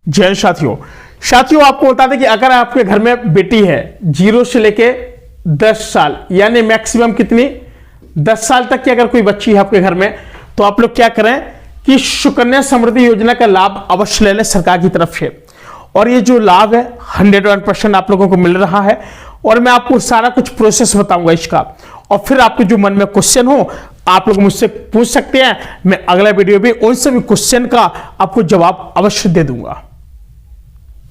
जय साथियों आपको बता दें कि अगर आपके घर में बेटी है 0 से लेके 10 साल यानी मैक्सिमम कितनी 10 साल तक की अगर कोई बच्ची है आपके घर में, तो आप लोग क्या करें कि सुकन्या समृद्धि योजना का लाभ अवश्य ले लें सरकार की तरफ से। और ये जो लाभ है 101% आप लोगों को मिल रहा है और मैं आपको सारा कुछ प्रोसेस बताऊंगा इसका। और फिर आपके जो मन में क्वेश्चन हो आप लोग मुझसे पूछ सकते हैं, मैं अगला वीडियो भी उन सभी क्वेश्चन का आपको जवाब अवश्य दे दूंगा।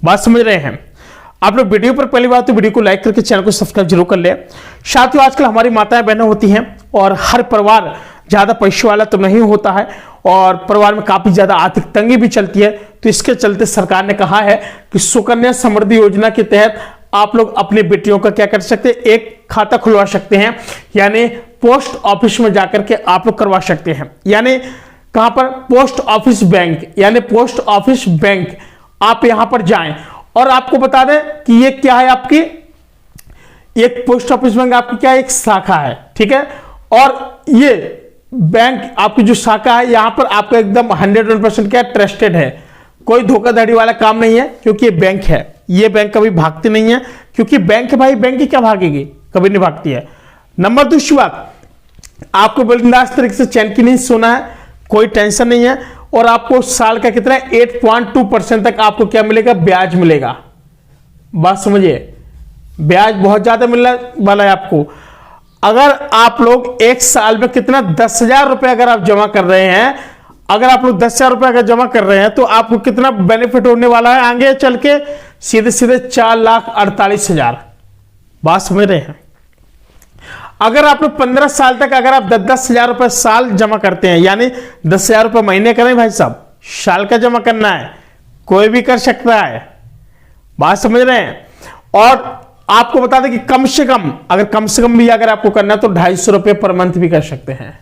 बात समझ रहे हैं आप लोग? वीडियो पर पहली बार तो वीडियो को लाइक करके चैनल को सब्सक्राइब जरूर कर ले। साथियों आजकल हमारी माताएं बहनें होती हैं और हर परिवार ज्यादा पैसे वाला तो नहीं होता है और परिवार में काफी ज्यादा आर्थिक तंगी भी चलती है। तो इसके चलते सरकार ने कहा है कि सुकन्या समृद्धि योजना के तहत आप लोग अपनी बेटियों का क्या कर सकते हैं, एक खाता खुलवा सकते हैं, यानी पोस्ट ऑफिस में जाकर के आप लोग करवा सकते हैं। यानी कहां पर? पोस्ट ऑफिस बैंक, यानी पोस्ट ऑफिस बैंक आप यहां पर जाएं। और आपको बता दें कि ये क्या है, आपकी एक पोस्ट ऑफिस बैंक आपकी क्या है, एक शाखा है, ठीक है। और ये बैंक आपकी जो शाखा है यहां पर आपका एकदम 100% क्या ट्रस्टेड है, कोई धोखाधड़ी वाला काम नहीं है, क्योंकि ये बैंक है। ये बैंक कभी भागती नहीं है, क्योंकि बैंक है भाई, बैंक की क्या भागेगी, कभी नहीं भागती है। नंबर दूसरी बात, आपको बिंदास तरीके से चैन की नींद सोना है, कोई टेंशन नहीं है। और आपको साल का कितना 8.2% तक आपको क्या मिलेगा, ब्याज मिलेगा। बात समझिए, ब्याज बहुत ज्यादा मिलने वाला है आपको। अगर आप लोग एक साल में कितना 10,000 रुपए अगर आप जमा कर रहे हैं, अगर आप लोग 10,000 रुपए अगर जमा कर रहे हैं तो आपको कितना बेनिफिट होने वाला है आगे चल के, सीधे सीधे 4,48,000। बात समझ रहे हैं? अगर आप लोग 15 साल तक अगर आप 10,000 रुपए साल जमा करते हैं, यानी 10,000 रुपए महीने करें भाई साहब, साल का जमा करना है, कोई भी कर सकता है। बात समझ रहे हैं? और आपको बता दें कि कम से कम भी अगर आपको करना है तो 250 रुपए पर मंथ भी कर सकते हैं।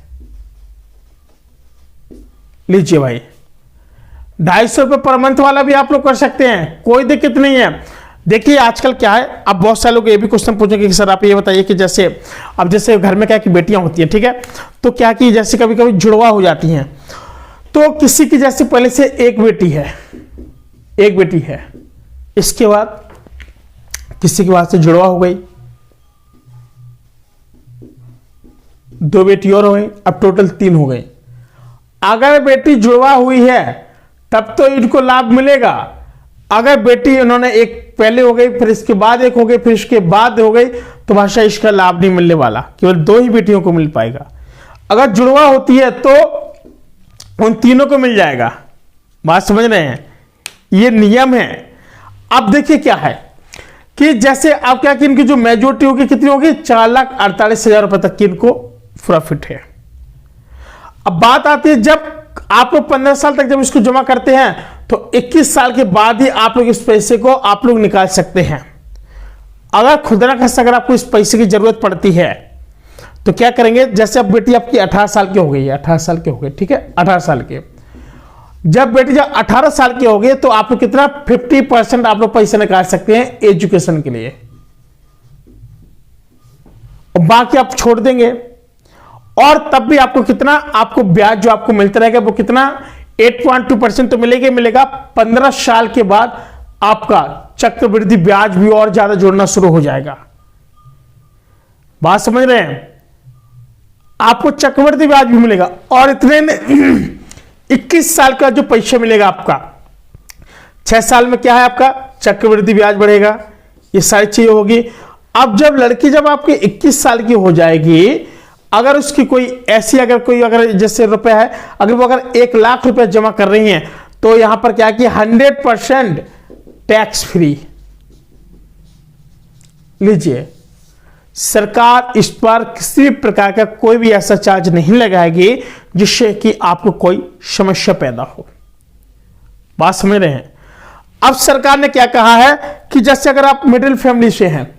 लीजिए भाई, 250 रुपए पर मंथ वाला भी आप लोग कर सकते हैं, कोई दिक्कत नहीं है। देखिए आजकल क्या है, अब बहुत सारे लोग ये भी क्वेश्चन पूछेंगे कि सर आप ये बताइए कि जैसे अब जैसे घर में क्या कि बेटियां होती है, ठीक है, तो क्या कि जैसे कभी कभी जुड़वा हो जाती हैं, तो किसी की जैसे पहले से एक बेटी है, इसके बाद किसी के बाद से जुड़वा हो गई, 2 बेटी और हो गई, अब टोटल 3 हो गई। अगर बेटी जुड़वा हुई है तब तो इनको लाभ मिलेगा। अगर बेटी उन्होंने एक पहले हो गई, फिर इसके बाद एक हो गई, फिर इसके बाद हो गई, तो भाषा इसका लाभ नहीं मिलने वाला, केवल 2 ही बेटियों को मिल पाएगा। अगर जुड़वा होती है तो उन तीनों को मिल जाएगा। बात समझ रहे हैं? ये नियम है। अब देखिए क्या है कि जैसे आप क्या कि इनकी जो मेजोरिटी होगी कितनी होगी, 4,48,000 रुपए तक की इनको प्रॉफिट है। अब बात आती है जब आप लोग 15 साल तक जब इसको जमा करते हैं तो 21 साल के बाद ही आप लोग इस पैसे को आप लोग निकाल सकते हैं। अगर खुदा ना खास्ता अगर आपको इस पैसे की जरूरत पड़ती है तो क्या करेंगे, जैसे अब बेटी आपकी 18 साल की हो गई है, 18 साल के हो गए, ठीक है, 18 साल के, जब बेटी जब 18 साल के हो गए तो आप लोग कितना 50% आप लोग पैसे निकाल सकते हैं एजुकेशन के लिए, और बाकी आप छोड़ देंगे। और तब भी आपको कितना, आपको ब्याज जो आपको मिलता रहेगा वो कितना 8.2% तो मिलेगा। 15 साल के बाद आपका चक्रवृद्धि ब्याज भी और ज्यादा जोड़ना शुरू हो जाएगा। बात समझ रहे हैं? आपको चक्रवृद्धि ब्याज भी मिलेगा। और इतने 21 साल का जो पैसा मिलेगा आपका, 6 साल में क्या है आपका चक्रवृद्धि ब्याज बढ़ेगा, ये सारी चीजें होगी। अब जब लड़की जब आपकी 21 साल की हो जाएगी, अगर उसकी कोई ऐसी अगर जैसे रुपए है, अगर वो अगर 1 लाख रुपए जमा कर रही हैं तो यहां पर क्या कि 100% टैक्स फ्री। लीजिए, सरकार इस पर किसी प्रकार का कोई भी ऐसा चार्ज नहीं लगाएगी जिससे कि आपको कोई समस्या पैदा हो। बात समझ रहे हैं? अब सरकार ने क्या कहा है कि जैसे अगर आप मिडिल फैमिली से हैं,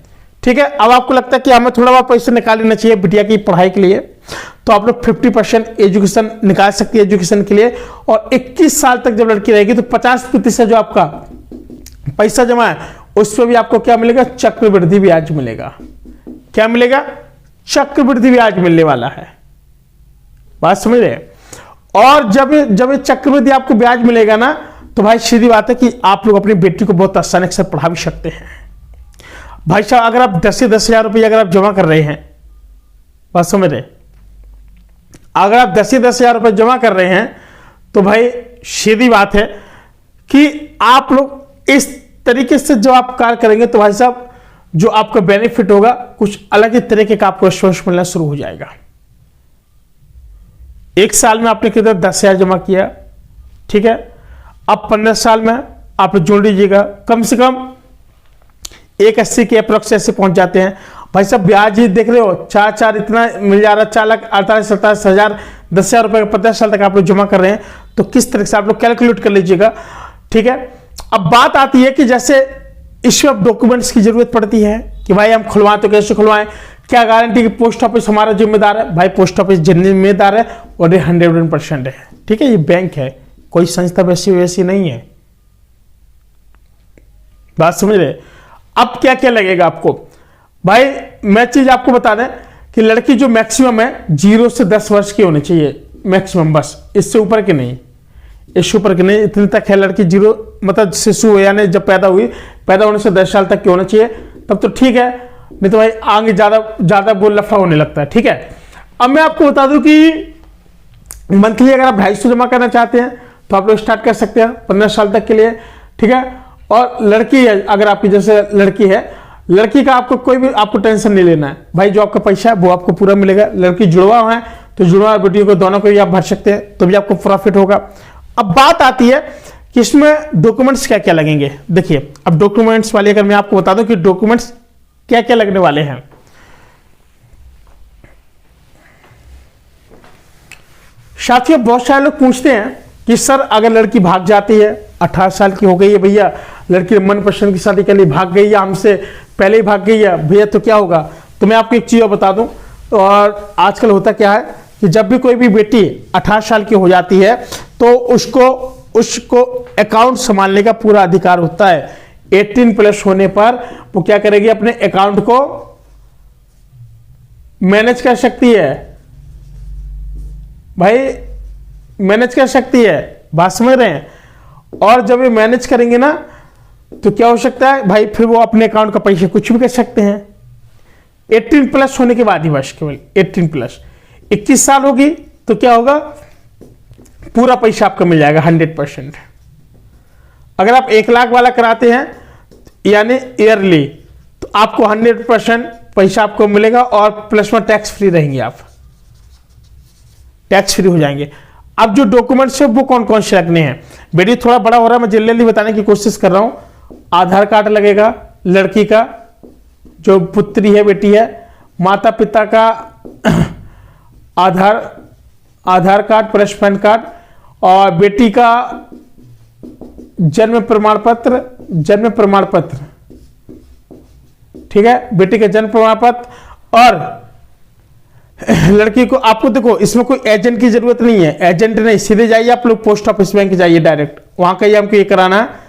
ठीक है, अब आपको लगता है कि हमें थोड़ा बहुत पैसे निकाल लेना चाहिए बिटिया की पढ़ाई के लिए, तो आप लोग 50% एजुकेशन निकाल सकती है एजुकेशन के लिए। और 21 साल तक जब लड़की रहेगी तो 50% जो आपका पैसा जमा है उस पर भी आपको क्या मिलेगा, चक्रवृद्धि ब्याज मिलेगा। क्या मिलेगा? चक्रवृद्धि ब्याज मिलने वाला है। बात समझ रहे हैं? और जब चक्रवृद्धि आपको ब्याज मिलेगा ना, तो भाई सीधी बात है कि आप लोग अपनी बेटी को बहुत आसानी से पढ़ा भी सकते हैं। भाई साहब अगर आप 10 से 10,000 रुपये अगर आप जमा कर रहे हैं, बात समझ रहे, अगर आप 10 से 10,000 रुपये जमा कर रहे हैं तो भाई सीधी बात है कि आप लोग इस तरीके से जब आप कार्य करेंगे तो भाई साहब जो आपका बेनिफिट होगा कुछ अलग ही तरीके का आपको रिस्पॉन्स मिलना शुरू हो जाएगा। एक साल में आपने किधर 10,000 जमा किया, ठीक है, अब 15 साल में आप जोड़ लीजिएगा, कम से कम 180 के अप्रोक्स ऐसे पहुंच जाते हैं। भाई साहब ब्याज ही देख रहे हो, 4 इतना मिल जा रहा है, 4,48,27,000 10,000 रुपये 50 साल तक आप लोग जमा कर रहे हैं। तो किस तरह से आप लोग कैलकुलेट कर लीजिएगा, ठीक है। अब बात आती है कि जैसे इसमें डॉक्यूमेंट्स की जरूरत पड़ती है कि भाई हम खुलवाएं तो कैसे खुलवाएं, क्या गारंटी कि पोस्ट ऑफिस हमारा जिम्मेदार है? भाई पोस्ट ऑफिस जिम्मेदार है और 100% है, ठीक है। ये बैंक है, कोई संस्था वैसी नहीं है, बात समझ रहे। अब क्या क्या लगेगा आपको, भाई मैं चीज आपको बता दें कि लड़की जो मैक्सिमम है 0 से 10 वर्ष की होनी चाहिए मैक्सिमम, बस इससे ऊपर की नहीं, इससे ऊपर की नहीं, इतने तक है लड़की। 0 मतलब शिशु यानी जब पैदा हुई, पैदा होने से 10 साल तक की होना चाहिए, तब तो ठीक है, नहीं तो भाई आगे ज्यादा बोल लफड़ा होने लगता है, ठीक है। अब मैं आपको बता दूं कि मंथली अगर आप 250 जमा करना चाहते हैं तो आप लोग स्टार्ट कर सकते हैं 15 साल तक के लिए, ठीक है। और लड़की है, अगर आपकी जैसे लड़की है, लड़की का आपको कोई भी आपको टेंशन नहीं लेना है भाई, जो आपका पैसा है वो आपको पूरा मिलेगा। लड़की जुड़वा हुआ है तो जुड़वा बेटियों को दोनों को ही आप भर सकते हैं, तो भी आपको प्रॉफिट होगा। अब बात आती है कि इसमें डॉक्यूमेंट्स क्या क्या लगेंगे। देखिए अब डॉक्यूमेंट्स वाले अगर मैं आपको बता दूं कि डॉक्यूमेंट्स क्या क्या लगने वाले हैं। साथियों बहुत सारे लोग पूछते हैं कि सर अगर लड़की भाग जाती है, 18 साल की हो गई है भैया, लड़की मनपसंद की शादी के लिए भाग गई है, हमसे पहले ही भाग गई है भैया, तो क्या होगा। तो मैं आपको एक चीज बता दूं, और आजकल होता क्या है कि जब भी कोई भी बेटी 18 साल की हो जाती है तो उसको अकाउंट संभालने का पूरा अधिकार होता है। 18+ होने पर वो क्या करेगी, अपने अकाउंट को मैनेज कर सकती है, भाई मैनेज कर सकती है, बात समझ रहे हैं। और जब ये मैनेज करेंगे ना तो क्या हो सकता है भाई, फिर वो अपने अकाउंट का पैसे कुछ भी कर सकते हैं। 18+ होने के बाद ही, बस केवल 18+। 21 साल होगी तो क्या होगा, पूरा पैसा आपको मिल जाएगा 100%। अगर आप 1 लाख वाला कराते हैं यानी ईयरली, तो आपको 100% पैसा आपको मिलेगा और प्लस में टैक्स फ्री रहेंगे, आप टैक्स फ्री हो जाएंगे। अब जो डॉक्यूमेंट्स है वो कौन कौन से लगने हैं, बेटी थोड़ा बड़ा हो रहा है, मैं जल्दी बताने की कोशिश कर रहा हूं। आधार कार्ड लगेगा लड़की का, जो पुत्री है बेटी है, माता पिता का आधार कार्ड प्लस पैन कार्ड, और बेटी का जन्म प्रमाण पत्र, ठीक है, बेटी का जन्म प्रमाण पत्र। और लड़की को आपको देखो इसमें कोई एजेंट की जरूरत नहीं है, एजेंट नहीं, सीधे जाइए आप लोग पोस्ट ऑफिस बैंक जाइए डायरेक्ट, वहां कहिए हमको ये कराना है,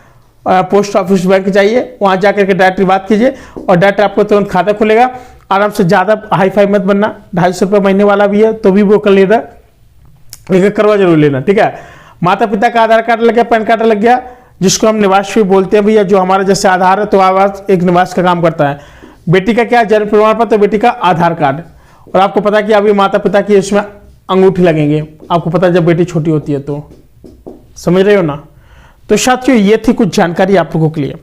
पोस्ट ऑफिस बैंक जाइए, वहां जाकर के डायरेक्ट बात कीजिए और डायरेक्ट आपको तुरंत खाता खुलेगा आराम से। ज्यादा हाई फाई मत बनना, 250 रुपये महीने वाला भी है तो भी वो कर लेना, लेकिन करवा जरूर लेना, ठीक है। माता पिता का आधार कार्ड लग गया, पैन कार्ड लग गया, जिसको हम निवास भी बोलते हैं भैया, जो हमारा जैसे आधार है तो आवास एक निवास का काम करता है। बेटी का क्या, जन्म प्रमाण पत्र, बेटी का आधार कार्ड। और आपको पता है कि अभी माता पिता की इसमें अंगूठी लगेंगे, आपको पता है जब बेटी छोटी होती है, तो समझ रहे हो ना। तो साथियों ये थी कुछ जानकारी आप लोगों के लिए।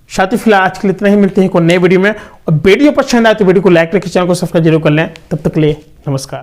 साथियों फिलहाल आज के लिए इतना ही, मिलते हैं कोई नए वीडियो में। और वीडियो पसंद आए तो वीडियो को लाइक करके चैनल को सब्सक्राइब जरूर कर लें। तब तक के लिए नमस्कार।